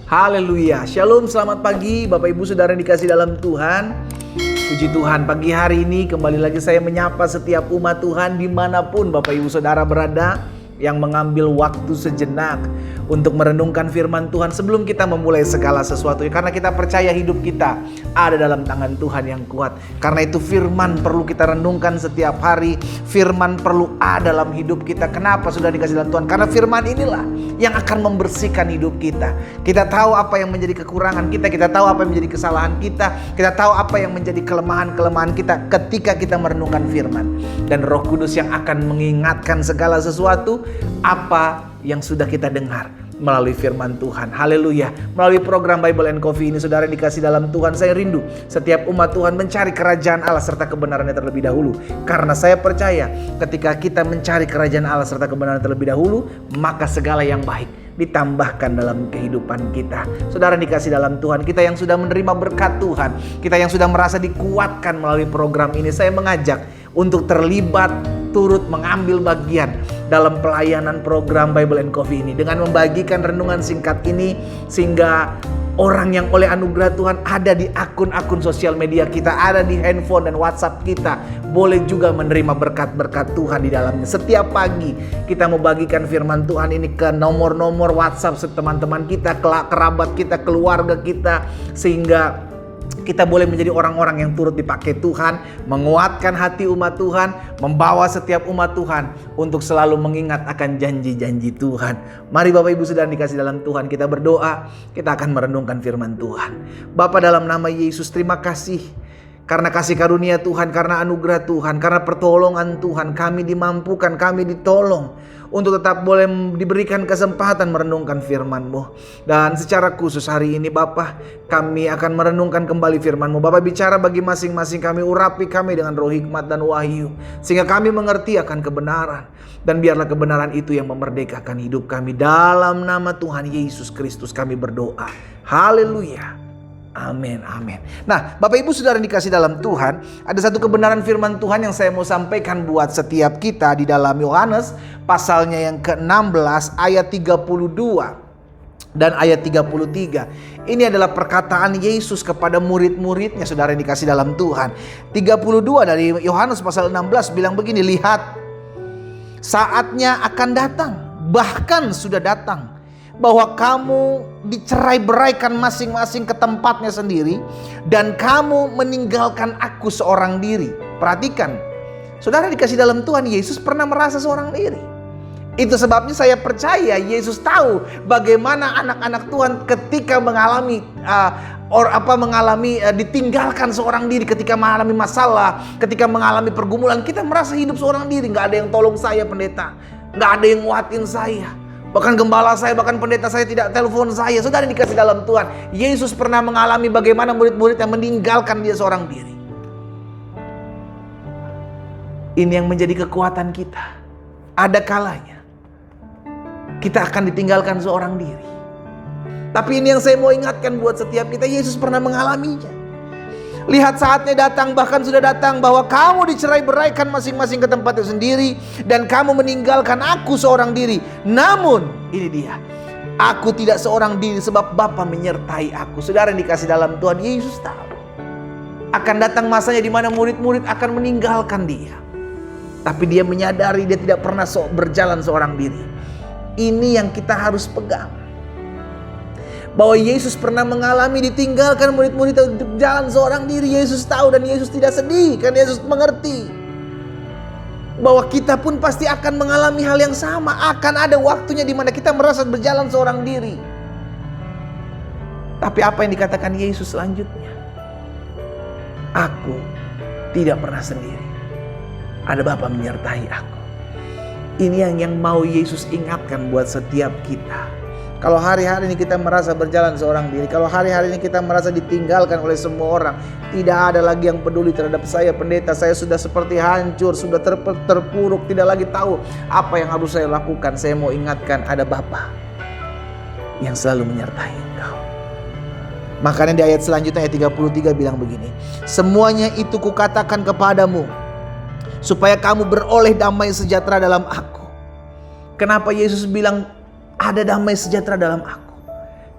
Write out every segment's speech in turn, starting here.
Haleluya. Shalom, selamat pagi Bapak Ibu Saudara yang dikasih dalam Tuhan. Puji Tuhan, pagi hari ini kembali lagi saya menyapa setiap umat Tuhan dimanapun Bapak Ibu Saudara berada, yang mengambil waktu sejenak untuk merenungkan firman Tuhan sebelum kita memulai segala sesuatu. Karena kita percaya hidup kita ada dalam tangan Tuhan yang kuat. Karena itu firman perlu kita renungkan setiap hari. Firman perlu ada dalam hidup kita. Kenapa sudah dikasih dalam Tuhan? Karena firman inilah yang akan membersihkan hidup kita. Kita tahu apa yang menjadi kekurangan kita. Kita tahu apa yang menjadi kesalahan kita. Kita tahu apa yang menjadi kelemahan-kelemahan kita ketika kita merenungkan firman. Dan Roh Kudus yang akan mengingatkan segala sesuatu apa yang sudah kita dengar melalui firman Tuhan. Haleluya. Melalui program Bible and Coffee ini, saudara dikasih dalam Tuhan, saya rindu setiap umat Tuhan mencari kerajaan Allah serta kebenarannya terlebih dahulu. Karena saya percaya ketika kita mencari kerajaan Allah serta kebenaran terlebih dahulu, maka segala yang baik ditambahkan dalam kehidupan kita. Saudara dikasih dalam Tuhan, kita yang sudah menerima berkat Tuhan, kita yang sudah merasa dikuatkan melalui program ini, saya mengajak untuk terlibat, turut mengambil bagian dalam pelayanan program Bible and Coffee ini dengan membagikan renungan singkat ini, sehingga orang yang oleh anugerah Tuhan ada di akun-akun sosial media kita, ada di handphone dan WhatsApp kita, boleh juga menerima berkat-berkat Tuhan di dalamnya. Setiap pagi kita mau bagikan firman Tuhan ini ke nomor-nomor WhatsApp teman-teman kita, kerabat kita, keluarga kita, sehingga kita boleh menjadi orang-orang yang turut dipakai Tuhan, menguatkan hati umat Tuhan, membawa setiap umat Tuhan untuk selalu mengingat akan janji-janji Tuhan. Mari Bapak Ibu Saudara dikasih dalam Tuhan, kita berdoa, kita akan merenungkan firman Tuhan. Bapa, dalam nama Yesus, terima kasih karena kasih karunia Tuhan, karena anugerah Tuhan, karena pertolongan Tuhan, kami dimampukan, kami ditolong untuk tetap boleh diberikan kesempatan merenungkan firman-Mu. Dan secara khusus hari ini Bapa, kami akan merenungkan kembali firman-Mu. Bapa, bicara bagi masing-masing kami, urapi kami dengan roh hikmat dan wahyu, sehingga kami mengerti akan kebenaran. Dan biarlah kebenaran itu yang memerdekakan hidup kami. Dalam nama Tuhan Yesus Kristus kami berdoa. Haleluya. Amin, amin. Nah, Bapak Ibu Saudara yang dikasih dalam Tuhan, ada satu kebenaran firman Tuhan yang saya mau sampaikan buat setiap kita di dalam Yohanes pasalnya yang ke-16 ayat 32 dan ayat 33. Ini adalah perkataan Yesus kepada murid-muridnya, saudara yang dikasih dalam Tuhan. 32 dari Yohanes pasal 16 bilang begini, lihat, saatnya akan datang, bahkan sudah datang, bahwa kamu dicerai-beraikan masing-masing ke tempatnya sendiri, dan kamu meninggalkan aku seorang diri. Perhatikan, saudara dikasih dalam Tuhan, Yesus pernah merasa seorang diri. Itu sebabnya saya percaya Yesus tahu bagaimana anak-anak Tuhan ketika mengalami ditinggalkan seorang diri, ketika mengalami masalah, ketika mengalami pergumulan. Kita merasa hidup seorang diri, nggak ada yang tolong saya pendeta, nggak ada yang nguatin saya. Bahkan gembala saya, bahkan pendeta saya tidak telepon saya. Saudara dikasih dalam Tuhan, Yesus pernah mengalami bagaimana murid-murid yang meninggalkan dia seorang diri. Ini yang menjadi kekuatan kita. Ada kalanya kita akan ditinggalkan seorang diri. Tapi ini yang saya mau ingatkan buat setiap kita, Yesus pernah mengalaminya. Lihat, saatnya datang, bahkan sudah datang, bahwa kamu dicerai-beraikan masing-masing ke tempatnya sendiri, dan kamu meninggalkan aku seorang diri. Namun, ini dia, aku tidak seorang diri sebab Bapa menyertai aku. Saudara yang dikasih dalam Tuhan, Yesus tahu akan datang masanya di mana murid-murid akan meninggalkan dia. Tapi dia menyadari dia tidak pernah berjalan seorang diri. Ini yang kita harus pegang. Bahwa Yesus pernah mengalami ditinggalkan murid-murid untuk jalan seorang diri. Yesus tahu dan Yesus tidak sedih, karena Yesus mengerti bahwa kita pun pasti akan mengalami hal yang sama. Akan ada waktunya di mana kita merasa berjalan seorang diri. Tapi apa yang dikatakan Yesus selanjutnya? Aku tidak pernah sendiri. Ada Bapa menyertai aku. Ini yang mau Yesus ingatkan buat setiap kita. Kalau hari-hari ini kita merasa berjalan seorang diri, kalau hari-hari ini kita merasa ditinggalkan oleh semua orang, tidak ada lagi yang peduli terhadap saya pendeta, saya sudah seperti hancur, sudah terpuruk, tidak lagi tahu apa yang harus saya lakukan. Saya mau ingatkan, ada Bapa yang selalu menyertai engkau. Makanya di ayat selanjutnya ayat 33 bilang begini, semuanya itu kukatakan kepadamu supaya kamu beroleh damai sejahtera dalam aku. Kenapa Yesus bilang ada damai sejahtera dalam aku?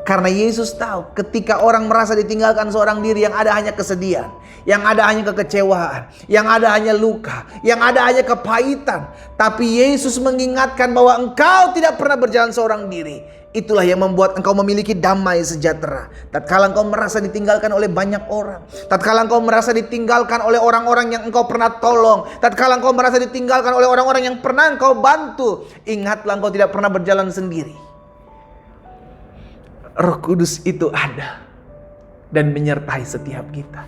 Karena Yesus tahu ketika orang merasa ditinggalkan seorang diri, yang ada hanya kesedihan, yang ada hanya kekecewaan, yang ada hanya luka, yang ada hanya kepahitan. Tapi Yesus mengingatkan bahwa engkau tidak pernah berjalan seorang diri. Itulah yang membuat engkau memiliki damai sejahtera. Tatkala engkau merasa ditinggalkan oleh banyak orang, tatkala engkau merasa ditinggalkan oleh orang-orang yang engkau pernah tolong, tatkala engkau merasa ditinggalkan oleh orang-orang yang pernah engkau bantu, ingatlah engkau tidak pernah berjalan sendiri. Roh Kudus itu ada dan menyertai setiap kita.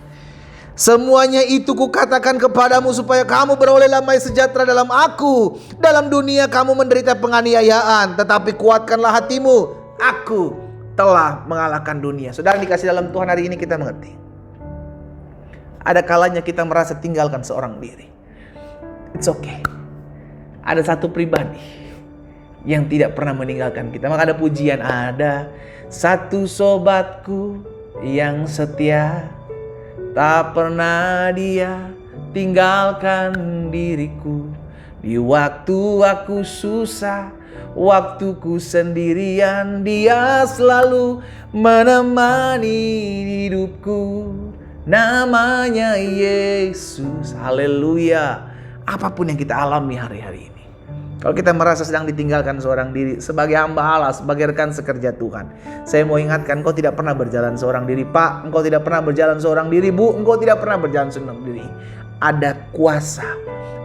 Semuanya itu kukatakan kepadamu supaya kamu beroleh damai sejahtera dalam aku. Dalam dunia kamu menderita penganiayaan, tetapi kuatkanlah hatimu. Aku telah mengalahkan dunia. Saudara dikasih dalam Tuhan, hari ini kita mengerti. Ada kalanya kita merasa tinggalkan seorang diri. It's okay. Ada satu pribadi yang tidak pernah meninggalkan kita. Maka ada pujian, ada satu sobatku yang setia, tak pernah dia tinggalkan diriku. Di waktu aku susah, waktuku sendirian, dia selalu menemani hidupku. Namanya Yesus. Haleluya. Apapun yang kita alami hari-hari ini, kalau kita merasa sedang ditinggalkan seorang diri, sebagai hamba Allah, sebagai rekan sekerja Tuhan, saya mau ingatkan, engkau tidak pernah berjalan seorang diri. Pak, engkau tidak pernah berjalan seorang diri. Bu, engkau tidak pernah berjalan seorang diri. Ada kuasa,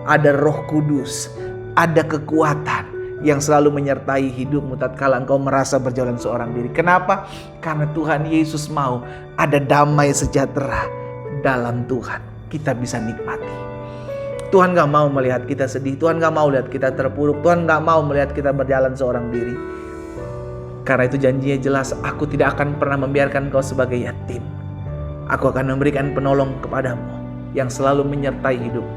ada Roh Kudus, ada kekuatan yang selalu menyertai hidupmu tatkala engkau merasa berjalan seorang diri. Kenapa? Karena Tuhan Yesus mau ada damai sejahtera dalam Tuhan. Kita bisa nikmati. Tuhan gak mau melihat kita sedih. Tuhan gak mau lihat kita terpuruk. Tuhan gak mau melihat kita berjalan seorang diri. Karena itu janjinya jelas. Aku tidak akan pernah membiarkan kau sebagai yatim. Aku akan memberikan penolong kepadamu yang selalu menyertai hidupmu.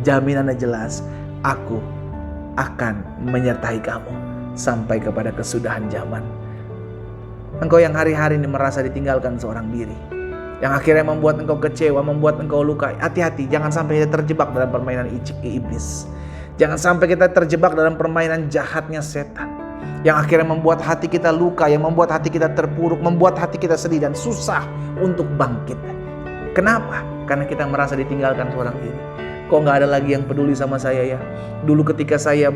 Jaminannya jelas. Aku akan menyertai kamu sampai kepada kesudahan zaman. Engkau yang hari-hari ini merasa ditinggalkan seorang diri, yang akhirnya membuat engkau kecewa, membuat engkau luka. Hati-hati, jangan sampai kita terjebak dalam permainan iblis. Jangan sampai kita terjebak dalam permainan jahatnya setan, yang akhirnya membuat hati kita luka, yang membuat hati kita terpuruk, membuat hati kita sedih dan susah untuk bangkit. Kenapa? Karena kita merasa ditinggalkan seorang diri. Kok gak ada lagi yang peduli sama saya ya? Dulu ketika saya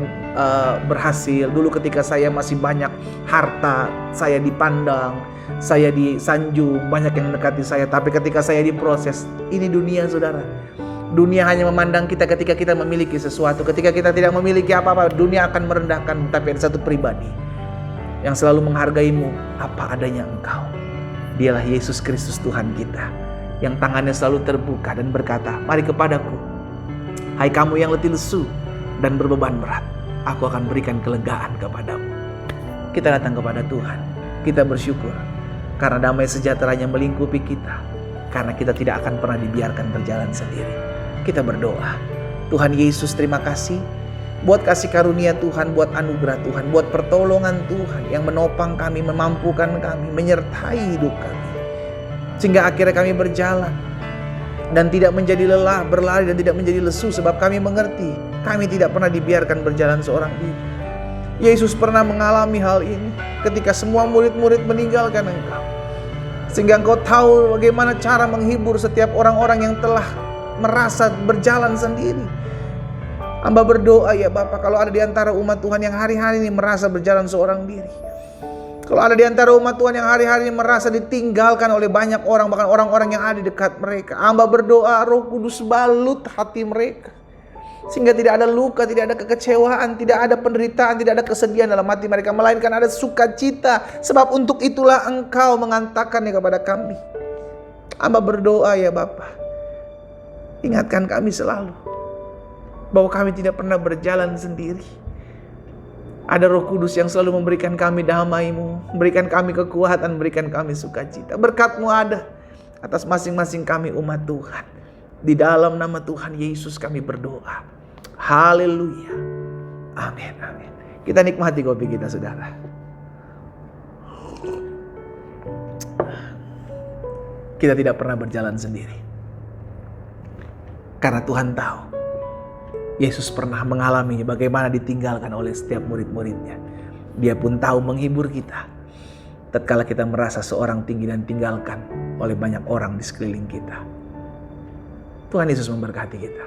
berhasil, dulu ketika saya masih banyak harta, saya dipandang, saya disanjung, banyak yang mendekati saya. Tapi ketika saya diproses, ini dunia saudara. Dunia hanya memandang kita ketika kita memiliki sesuatu. Ketika kita tidak memiliki apa-apa, dunia akan merendahkan. Tapi ada satu pribadi yang selalu menghargaimu apa adanya engkau. Dialah Yesus Kristus Tuhan kita, yang tangannya selalu terbuka dan berkata, mari kepadaku, hai kamu yang letih lesu dan berbeban berat, aku akan berikan kelegaan kepadamu. Kita datang kepada Tuhan, kita bersyukur karena damai sejahteranya melingkupi kita, karena kita tidak akan pernah dibiarkan berjalan sendiri. Kita berdoa, Tuhan Yesus, terima kasih buat kasih karunia Tuhan, buat anugerah Tuhan, buat pertolongan Tuhan yang menopang kami, memampukan kami, menyertai hidup kami, sehingga akhirnya kami berjalan dan tidak menjadi lelah, berlari dan tidak menjadi lesu, sebab kami mengerti kami tidak pernah dibiarkan berjalan seorang diri. Yesus pernah mengalami hal ini ketika semua murid-murid meninggalkan Engkau, sehingga Engkau tahu bagaimana cara menghibur setiap orang-orang yang telah merasa berjalan sendiri. Hamba berdoa ya Bapa, kalau ada di antara umat Tuhan yang hari-hari ini merasa berjalan seorang diri, kalau ada di antara umat Tuhan yang hari-hari ini merasa ditinggalkan oleh banyak orang, bahkan orang-orang yang ada di dekat mereka, hamba berdoa Roh Kudus balut hati mereka, sehingga tidak ada luka, tidak ada kekecewaan, tidak ada penderitaan, tidak ada kesedihan dalam hati mereka, melainkan ada sukacita, sebab untuk itulah Engkau mengantarkannya kepada kami. Hamba berdoa ya Bapa, ingatkan kami selalu bahwa kami tidak pernah berjalan sendiri. Ada Roh Kudus yang selalu memberikan kami damai-Mu, memberikan kami kekuatan, memberikan kami sukacita. Berkat-Mu ada atas masing-masing kami umat Tuhan. Di dalam nama Tuhan Yesus kami berdoa. Haleluya. Amin, amin. Kita nikmati kopi kita saudara. Kita tidak pernah berjalan sendiri, karena Tuhan tahu Yesus pernah mengalaminya, bagaimana ditinggalkan oleh setiap murid-muridnya. Dia pun tahu menghibur kita. tatkala kita merasa seorang tinggi dan tinggalkan oleh banyak orang di sekeliling kita. Tuhan Yesus memberkati kita.